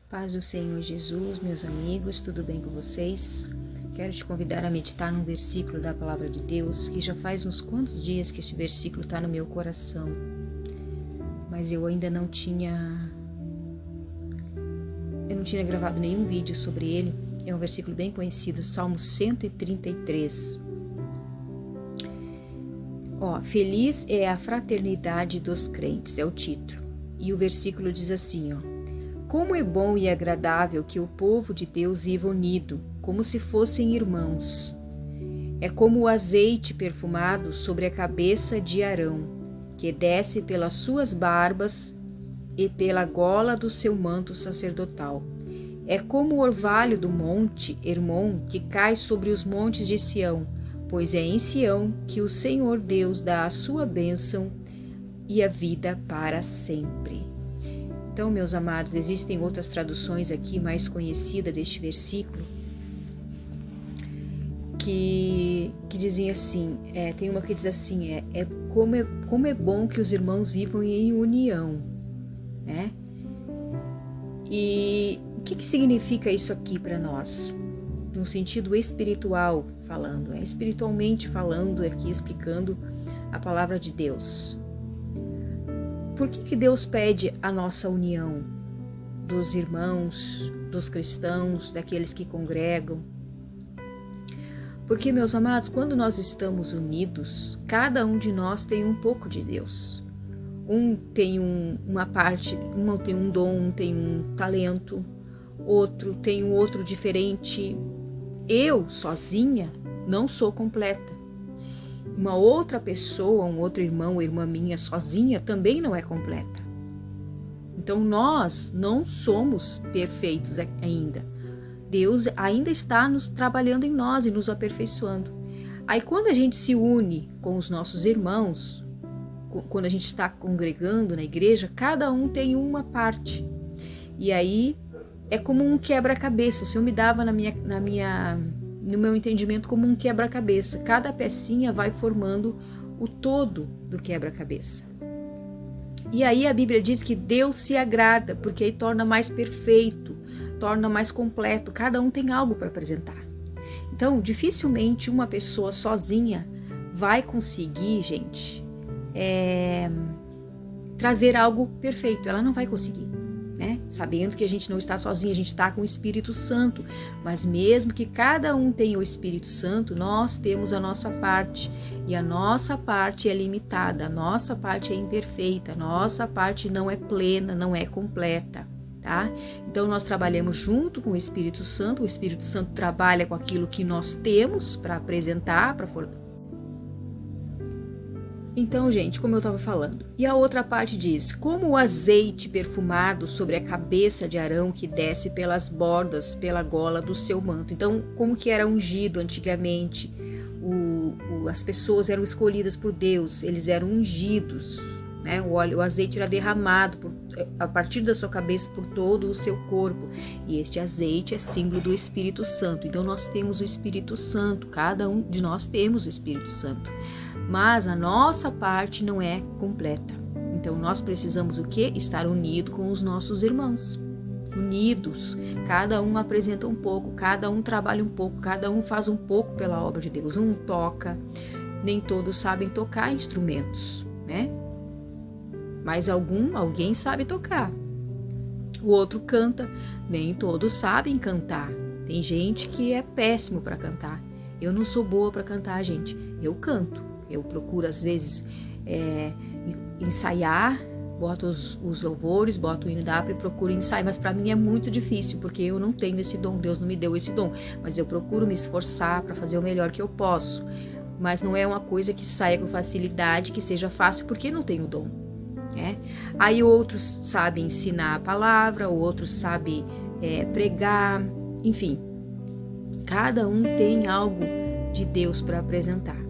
Paz do Senhor Jesus, meus amigos, tudo bem com vocês? Quero te convidar a meditar num versículo da Palavra de Deus, que já faz uns quantos dias que este versículo está no meu coração, mas eu ainda não tinha gravado nenhum vídeo sobre ele. É um versículo bem conhecido, Salmo 133. Feliz é a fraternidade dos crentes, é o título. E o versículo diz assim, como é bom e agradável que o povo de Deus viva unido, como se fossem irmãos. É como o azeite perfumado sobre a cabeça de Arão, que desce pelas suas barbas e pela gola do seu manto sacerdotal. É como o orvalho do monte Hermon, que cai sobre os montes de Sião, pois é em Sião que o Senhor Deus dá a sua bênção e a vida para sempre. Então, meus amados, existem outras traduções aqui mais conhecidas deste versículo que dizem assim, tem uma que diz assim, como é bom que os irmãos vivam em união, né? E o que significa isso aqui para nós? No sentido espiritual falando, espiritualmente falando aqui, explicando a palavra de Deus. Por que Deus pede a nossa união dos irmãos, dos cristãos, daqueles que congregam? Porque, meus amados, quando nós estamos unidos, cada um de nós tem um pouco de Deus. Um tem uma parte, um tem um dom, um tem um talento, outro tem um outro diferente. Eu, sozinha, não sou completa. Uma outra pessoa, um outro irmão ou irmã minha sozinha também não é completa. Então nós não somos perfeitos ainda. Deus ainda está nos trabalhando em nós e nos aperfeiçoando. Aí quando a gente se une com os nossos irmãos, quando a gente está congregando na igreja, cada um tem uma parte. E aí é como um quebra-cabeça. O Senhor me dava no meu entendimento como um quebra-cabeça. Cada pecinha vai formando o todo do quebra-cabeça. E aí a Bíblia diz que Deus se agrada, porque aí torna mais perfeito, torna mais completo. Cada um tem algo para apresentar. Então, dificilmente uma pessoa sozinha vai conseguir, gente, trazer algo perfeito. Ela não vai conseguir. Sabendo que a gente não está sozinho, a gente está com o Espírito Santo, mas mesmo que cada um tenha o Espírito Santo, nós temos a nossa parte, e a nossa parte é limitada, a nossa parte é imperfeita, a nossa parte não é plena, não é completa, tá? Então nós trabalhamos junto com o Espírito Santo trabalha com aquilo que nós temos para apresentar, para Então, gente, como eu estava falando, e a outra parte diz, como o azeite perfumado sobre a cabeça de Arão que desce pelas bordas, pela gola do seu manto. Então, como que era ungido antigamente, as pessoas eram escolhidas por Deus, eles eram ungidos, né? O azeite era derramado a partir da sua cabeça por todo o seu corpo, e este azeite é símbolo do Espírito Santo. Então, nós temos o Espírito Santo, cada um de nós temos o Espírito Santo. Mas a nossa parte não é completa. Então nós precisamos o quê? Estar unido com os nossos irmãos. Unidos. Cada um apresenta um pouco, cada um trabalha um pouco, cada um faz um pouco pela obra de Deus. Um toca, nem todos sabem tocar instrumentos, né? Mas alguém sabe tocar. O outro canta, nem todos sabem cantar. Tem gente que é péssimo para cantar. Eu não sou boa para cantar, gente. Eu canto. Eu procuro, às vezes, ensaiar, boto os louvores, boto o hino da harpa e procuro ensaiar, mas para mim é muito difícil, porque eu não tenho esse dom, Deus não me deu esse dom, mas eu procuro me esforçar para fazer o melhor que eu posso, mas não é uma coisa que saia com facilidade, que seja fácil, porque não tenho dom, né? Aí outros sabem ensinar a palavra, outros sabem pregar, enfim, cada um tem algo de Deus para apresentar.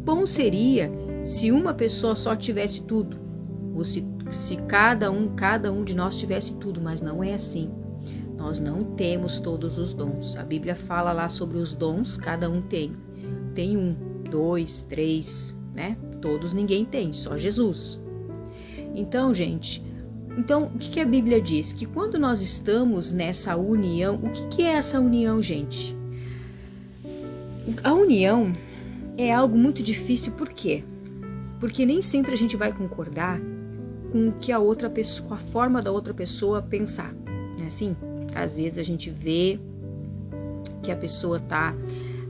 Bom seria se uma pessoa só tivesse tudo, ou se cada um de nós tivesse tudo, mas não é assim. Nós não temos todos os dons. A Bíblia fala lá sobre os dons, cada um tem. Tem 1, 2, 3, né? Todos ninguém tem, só Jesus. Então, gente, Então, o que a Bíblia diz? Que quando nós estamos nessa união, o que é essa união, gente? A união é algo muito difícil, por quê? Porque nem sempre a gente vai concordar com o que a outra pessoa, com a forma da outra pessoa pensar. Não é assim? Às vezes a gente vê que a pessoa está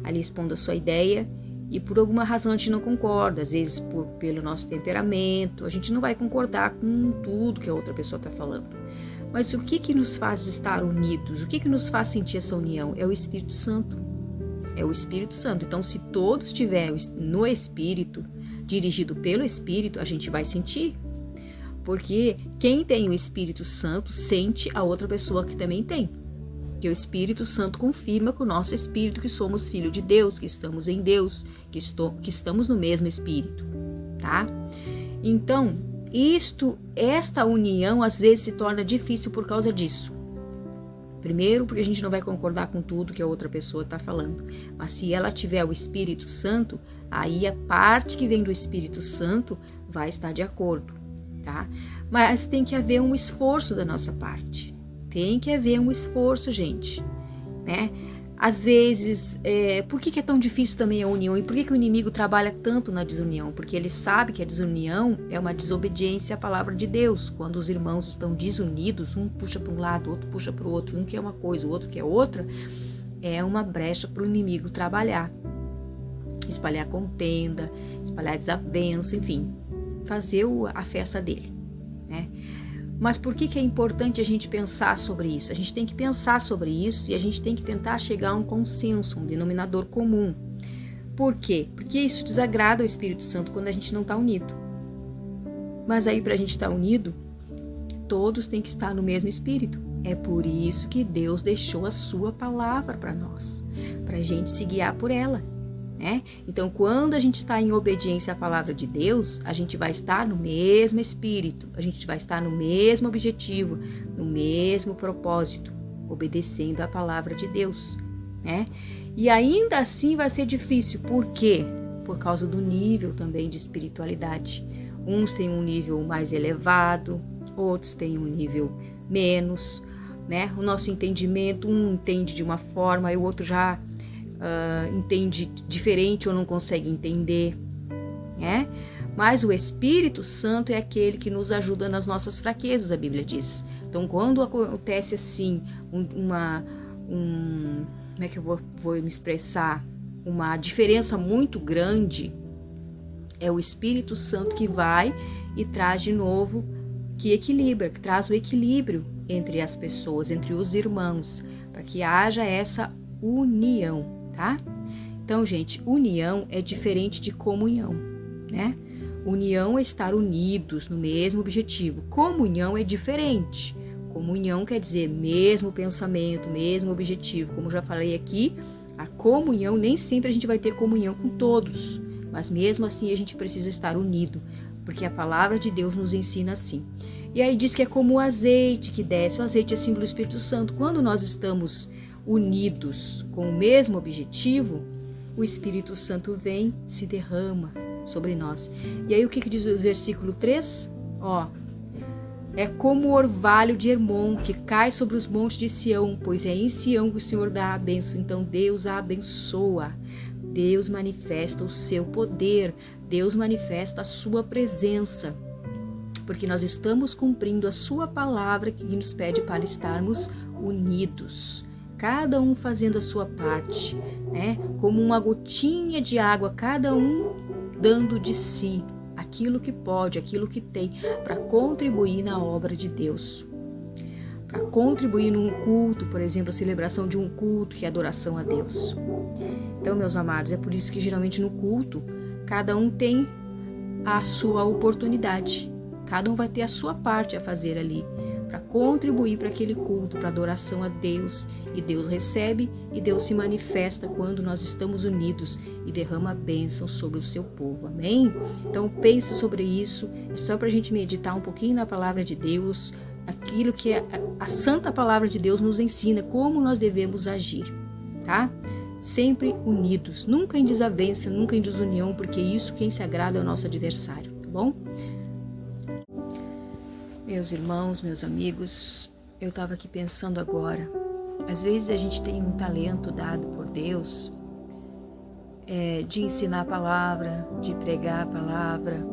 ali expondo a sua ideia e por alguma razão a gente não concorda. Às vezes pelo nosso temperamento, a gente não vai concordar com tudo que a outra pessoa está falando. Mas o que nos faz estar unidos? O que nos faz sentir essa união? É o Espírito Santo. É o Espírito Santo. Então, se todos estiverem no Espírito, dirigido pelo Espírito, a gente vai sentir. Porque quem tem o Espírito Santo sente a outra pessoa que também tem. Que o Espírito Santo confirma com o nosso espírito que somos filhos de Deus, que estamos em Deus, que estamos no mesmo Espírito, tá? Então, esta união às vezes se torna difícil por causa disso. Primeiro, porque a gente não vai concordar com tudo que a outra pessoa está falando. Mas se ela tiver o Espírito Santo, aí a parte que vem do Espírito Santo vai estar de acordo, tá? Mas tem que haver um esforço da nossa parte. Tem que haver um esforço, gente, né? Às vezes, por que é tão difícil também a união? E por que o inimigo trabalha tanto na desunião? Porque ele sabe que a desunião é uma desobediência à palavra de Deus. Quando os irmãos estão desunidos, um puxa para um lado, outro puxa para o outro, um quer uma coisa, o outro quer outra, é uma brecha para o inimigo trabalhar. Espalhar contenda, espalhar desavença, enfim, fazer a festa dele, né? Mas por que é importante a gente pensar sobre isso? A gente tem que pensar sobre isso e a gente tem que tentar chegar a um consenso, um denominador comum. Por quê? Porque isso desagrada ao Espírito Santo quando a gente não está unido. Mas aí, para a gente estar unido, todos têm que estar no mesmo Espírito. É por isso que Deus deixou a sua palavra para nós, para a gente se guiar por ela. Né? Então, quando a gente está em obediência à palavra de Deus, a gente vai estar no mesmo espírito, a gente vai estar no mesmo objetivo, no mesmo propósito, obedecendo à palavra de Deus, né? E ainda assim vai ser difícil, por quê? Por causa do nível também de espiritualidade. Uns têm um nível mais elevado, outros têm um nível menos, né? O nosso entendimento, um entende de uma forma e o outro já entende diferente ou não consegue entender, né? Mas o Espírito Santo é aquele que nos ajuda nas nossas fraquezas, a Bíblia diz. Então, quando acontece assim, como é que eu vou me expressar? Uma diferença muito grande, é o Espírito Santo que vai e traz de novo, que equilibra, que traz o equilíbrio entre as pessoas, entre os irmãos, para que haja essa união. Tá? Então, gente, união é diferente de comunhão, né? União é estar unidos no mesmo objetivo. Comunhão é diferente. Comunhão quer dizer mesmo pensamento, mesmo objetivo. Como já falei aqui, a comunhão, nem sempre a gente vai ter comunhão com todos, mas mesmo assim a gente precisa estar unido, porque a palavra de Deus nos ensina assim. E aí diz que é como o azeite que desce. O azeite é símbolo do Espírito Santo. Quando nós estamos unidos com o mesmo objetivo, o Espírito Santo vem, se derrama sobre nós. E aí o que diz o versículo 3? É como o orvalho de Hermon que cai sobre os montes de Sião, pois é em Sião que o Senhor dá a bênção. Então Deus a abençoa, Deus manifesta o seu poder, Deus manifesta a sua presença, porque nós estamos cumprindo a sua palavra que nos pede para estarmos unidos. Cada um fazendo a sua parte, né? Como uma gotinha de água, cada um dando de si aquilo que pode, aquilo que tem, para contribuir na obra de Deus. Para contribuir num culto, por exemplo, a celebração de um culto que é adoração a Deus. Então, meus amados, é por isso que geralmente no culto, cada um tem a sua oportunidade. Cada um vai ter a sua parte a fazer ali, para contribuir para aquele culto, para adoração a Deus. E Deus recebe e Deus se manifesta quando nós estamos unidos e derrama a bênção sobre o seu povo. Amém? Então pense sobre isso, é só para a gente meditar um pouquinho na palavra de Deus, aquilo que a santa palavra de Deus nos ensina, como nós devemos agir, tá? Sempre unidos, nunca em desavença, nunca em desunião, porque isso quem se agrada é o nosso adversário, tá bom? Meus irmãos, meus amigos, eu estava aqui pensando agora. Às vezes a gente tem um talento dado por Deus de ensinar a palavra, de pregar a palavra,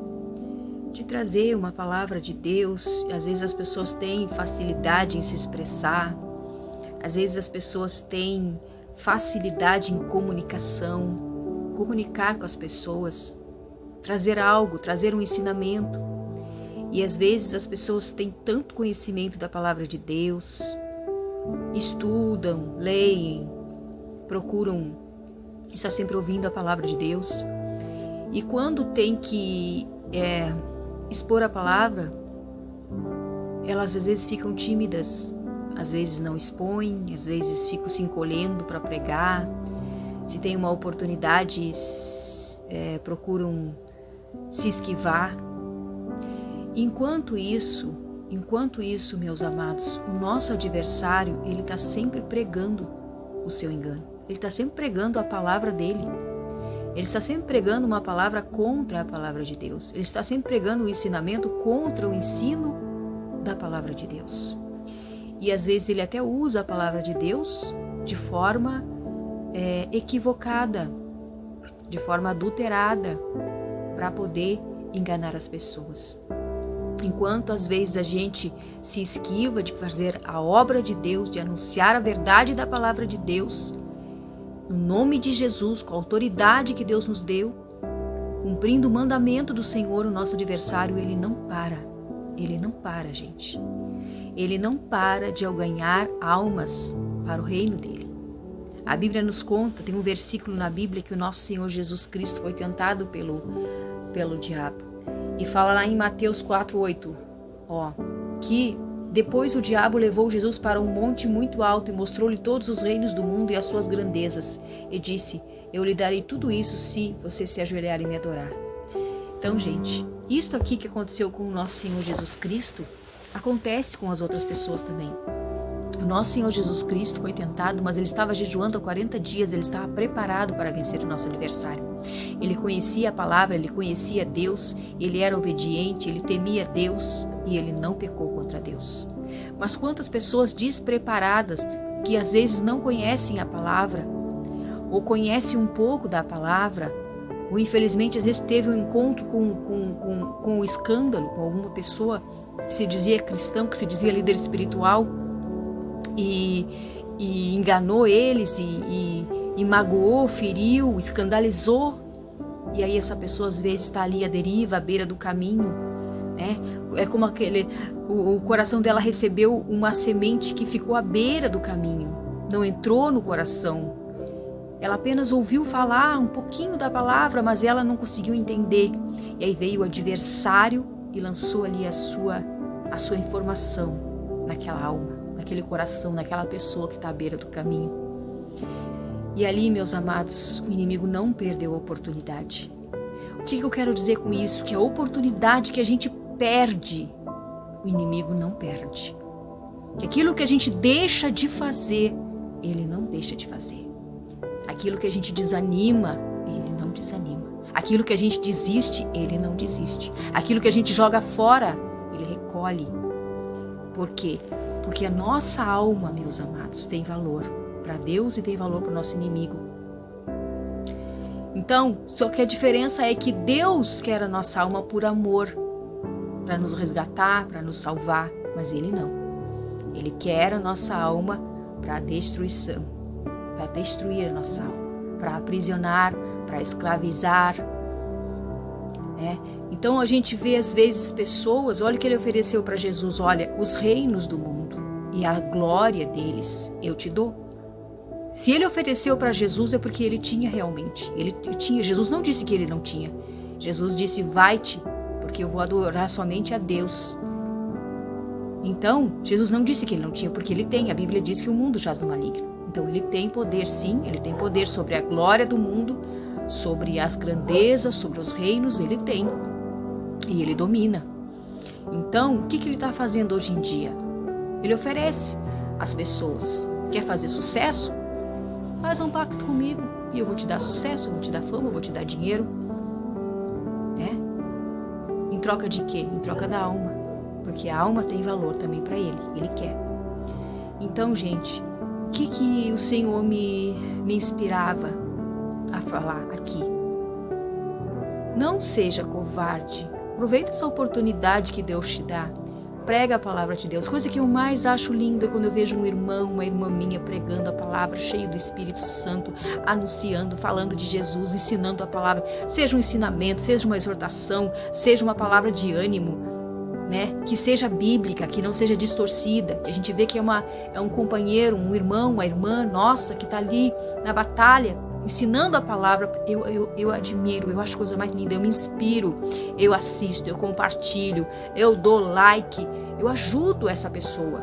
de trazer uma palavra de Deus. Às vezes as pessoas têm facilidade em se expressar, às vezes as pessoas têm facilidade em comunicação, comunicar com as pessoas, trazer algo, trazer um ensinamento. E às vezes as pessoas têm tanto conhecimento da palavra de Deus, estudam, leem, procuram estar sempre ouvindo a palavra de Deus. E quando tem que expor a palavra, elas às vezes ficam tímidas, às vezes não expõem, às vezes ficam se encolhendo para pregar. Se tem uma oportunidade, procuram se esquivar. Enquanto isso, meus amados, o nosso adversário, ele está sempre pregando o seu engano. Ele está sempre pregando a palavra dele. Ele está sempre pregando uma palavra contra a palavra de Deus. Ele está sempre pregando um ensinamento contra o ensino da palavra de Deus. E às vezes ele até usa a palavra de Deus de forma equivocada, de forma adulterada, para poder enganar as pessoas. Enquanto às vezes a gente se esquiva de fazer a obra de Deus, de anunciar a verdade da palavra de Deus, no nome de Jesus, com a autoridade que Deus nos deu, cumprindo o mandamento do Senhor, o nosso adversário, ele não para, gente. Ele não para de ganhar almas para o reino dele. A Bíblia nos conta, tem um versículo na Bíblia que o nosso Senhor Jesus Cristo foi tentado pelo diabo. E fala lá em Mateus 4:8, que depois o diabo levou Jesus para um monte muito alto e mostrou-lhe todos os reinos do mundo e as suas grandezas. E disse, eu lhe darei tudo isso se você se ajoelhar e me adorar. Então, gente, isto aqui que aconteceu com o nosso Senhor Jesus Cristo, acontece com as outras pessoas também. O nosso Senhor Jesus Cristo foi tentado, mas ele estava jejuando há 40 dias, ele estava preparado para vencer o nosso adversário. Ele conhecia a palavra, ele conhecia Deus, ele era obediente, ele temia Deus e ele não pecou contra Deus. Mas quantas pessoas despreparadas, que às vezes não conhecem a palavra, ou conhecem um pouco da palavra, ou infelizmente às vezes teve um encontro com o escândalo, com alguma pessoa que se dizia cristão, que se dizia líder espiritual, e enganou eles e magoou, feriu, escandalizou, e aí essa pessoa às vezes está ali à deriva, à beira do caminho, né? É como o coração dela recebeu uma semente que ficou à beira do caminho, não entrou no coração. Ela apenas ouviu falar um pouquinho da palavra, mas ela não conseguiu entender. E aí veio o adversário e lançou ali a sua informação naquela alma, naquele coração, naquela pessoa que está à beira do caminho. E ali, meus amados, o inimigo não perdeu a oportunidade. O que eu quero dizer com isso? Que a oportunidade que a gente perde, o inimigo não perde. Que aquilo que a gente deixa de fazer, ele não deixa de fazer. Aquilo que a gente desanima, ele não desanima. Aquilo que a gente desiste, ele não desiste. Aquilo que a gente joga fora, ele recolhe. Por quê? Porque a nossa alma, meus amados, tem valor para Deus e tem valor para o nosso inimigo. Então, só que a diferença é que Deus quer a nossa alma por amor, para nos resgatar, para nos salvar, mas Ele não. Ele quer a nossa alma para a destruição, para destruir a nossa alma, para aprisionar, para escravizar. Então a gente vê às vezes pessoas, olha o que ele ofereceu para Jesus, olha, os reinos do mundo e a glória deles eu te dou. Se ele ofereceu para Jesus é porque ele tinha realmente, ele tinha. Jesus não disse que ele não tinha. Jesus disse, vai-te, porque eu vou adorar somente a Deus. Então, Jesus não disse que ele não tinha, porque ele tem. A Bíblia diz que o mundo jaz no maligno. Então ele tem poder, sim, ele tem poder sobre a glória do mundo, sobre as grandezas, sobre os reinos, ele tem. E ele domina. Então, o que ele está fazendo hoje em dia? Ele oferece às pessoas. Quer fazer sucesso? Faz um pacto comigo e eu vou te dar sucesso, eu vou te dar fama, eu vou te dar dinheiro. Em troca de quê? Em troca da alma. porque a alma tem valor também para ele quer. Então, gente, o que o Senhor me inspirava a falar aqui? Não seja covarde, aproveita essa oportunidade que Deus te dá, prega a palavra de Deus. Coisa que eu mais acho linda é quando eu vejo um irmão, uma irmã minha pregando a palavra, cheio do Espírito Santo, anunciando, falando de Jesus, ensinando a palavra, seja um ensinamento, seja uma exortação, seja uma palavra de ânimo, né? Que seja bíblica, que não seja distorcida, que a gente vê que é um companheiro, um irmão, uma irmã nossa que está ali na batalha, ensinando a palavra. Eu admiro, eu acho a coisa mais linda, eu me inspiro, eu assisto, eu compartilho, eu dou like, eu ajudo essa pessoa.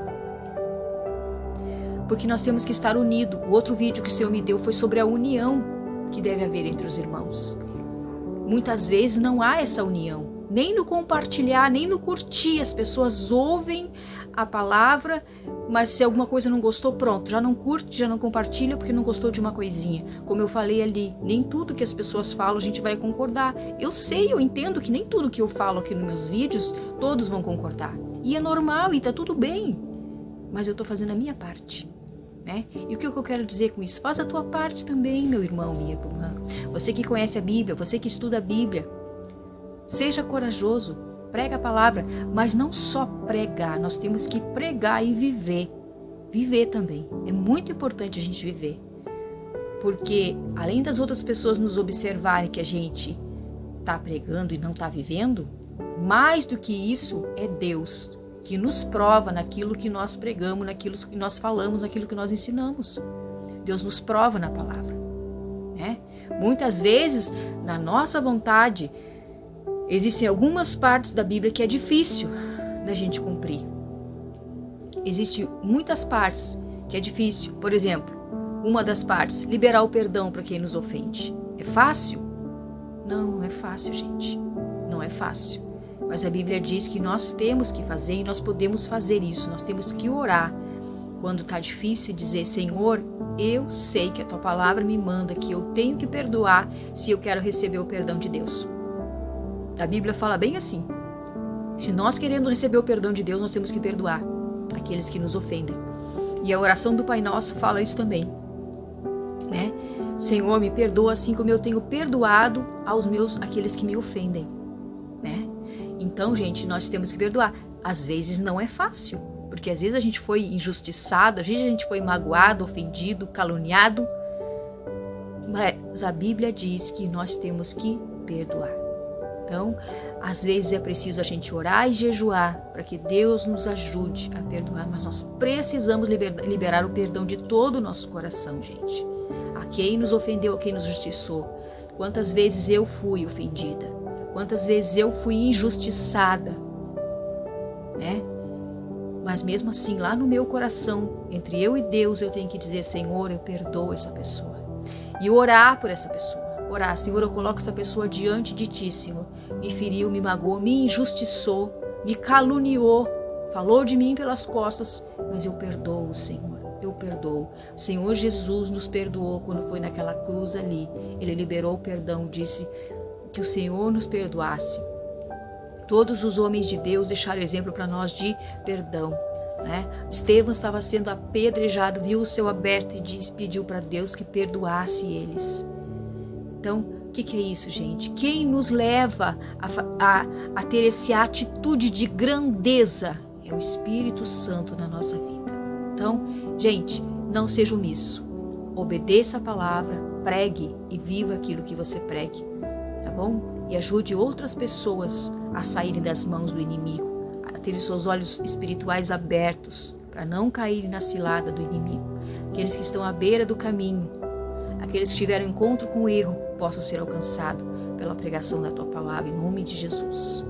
Porque nós temos que estar unidos. O outro vídeo que o Senhor me deu foi sobre a união que deve haver entre os irmãos. Muitas vezes não há essa união, nem no compartilhar, nem no curtir. As pessoas ouvem a palavra, mas se alguma coisa não gostou, pronto, já não curte, já não compartilha porque não gostou de uma coisinha. Como eu falei ali, nem tudo que as pessoas falam a gente vai concordar. Eu sei, eu entendo que nem tudo que eu falo aqui nos meus vídeos, todos vão concordar. E é normal e tá tudo bem, mas eu tô fazendo a minha parte. Né? E o que eu quero dizer com isso? Faz a tua parte também, meu irmão, minha irmã. Você que conhece a Bíblia, você que estuda a Bíblia, seja corajoso, prega a palavra, mas não só pregar, nós temos que pregar e viver. Viver também. É muito importante a gente viver. Porque além das outras pessoas nos observarem que a gente está pregando e não está vivendo, mais do que isso é Deus que nos prova naquilo que nós pregamos, naquilo que nós falamos, naquilo que nós ensinamos. Deus nos prova na palavra. Né? Muitas vezes, na nossa vontade, existem algumas partes da Bíblia que é difícil da gente cumprir. Existem muitas partes que é difícil. Por exemplo, uma das partes, liberar o perdão para quem nos ofende. É fácil? Não é fácil, gente. Não é fácil. Mas a Bíblia diz que nós temos que fazer e nós podemos fazer isso. Nós temos que orar quando está difícil e dizer: Senhor, eu sei que a tua palavra me manda que eu tenho que perdoar se eu quero receber o perdão de Deus. A Bíblia fala bem assim. Se nós queremos receber o perdão de Deus, nós temos que perdoar aqueles que nos ofendem. E a oração do Pai Nosso fala isso também. Né? Senhor, me perdoa assim como eu tenho perdoado aqueles que me ofendem. Né? Então, gente, nós temos que perdoar. Às vezes não é fácil, porque às vezes a gente foi injustiçado, às vezes a gente foi magoado, ofendido, caluniado. Mas a Bíblia diz que nós temos que perdoar. Então, às vezes é preciso a gente orar e jejuar para que Deus nos ajude a perdoar, mas nós precisamos liberar o perdão de todo o nosso coração, gente. A quem nos ofendeu, a quem nos justiçou. Quantas vezes eu fui ofendida? Quantas vezes eu fui injustiçada? Né? Mas mesmo assim, lá no meu coração, entre eu e Deus, eu tenho que dizer: Senhor, eu perdoo essa pessoa. E orar por essa pessoa. Orar: Senhor, eu coloco essa pessoa diante de ti, Senhor. Me feriu, me magoou, me injustiçou, me caluniou, falou de mim pelas costas, mas eu perdoo, Senhor. Eu perdoo. O Senhor Jesus nos perdoou quando foi naquela cruz ali. Ele liberou o perdão, disse que o Senhor nos perdoasse. Todos os homens de Deus deixaram exemplo para nós de perdão. Né? Estevão estava sendo apedrejado, viu o céu aberto e pediu para Deus que perdoasse eles. Então, o que é isso, gente? Quem nos leva a ter essa atitude de grandeza é o Espírito Santo na nossa vida. Então, gente, não seja omisso. Obedeça a palavra, pregue e viva aquilo que você pregue. Tá bom? E ajude outras pessoas a saírem das mãos do inimigo, a terem seus olhos espirituais abertos para não caírem na cilada do inimigo. Aqueles que estão à beira do caminho, aqueles que tiveram encontro com o erro, possam ser alcançados pela pregação da tua palavra, em nome de Jesus.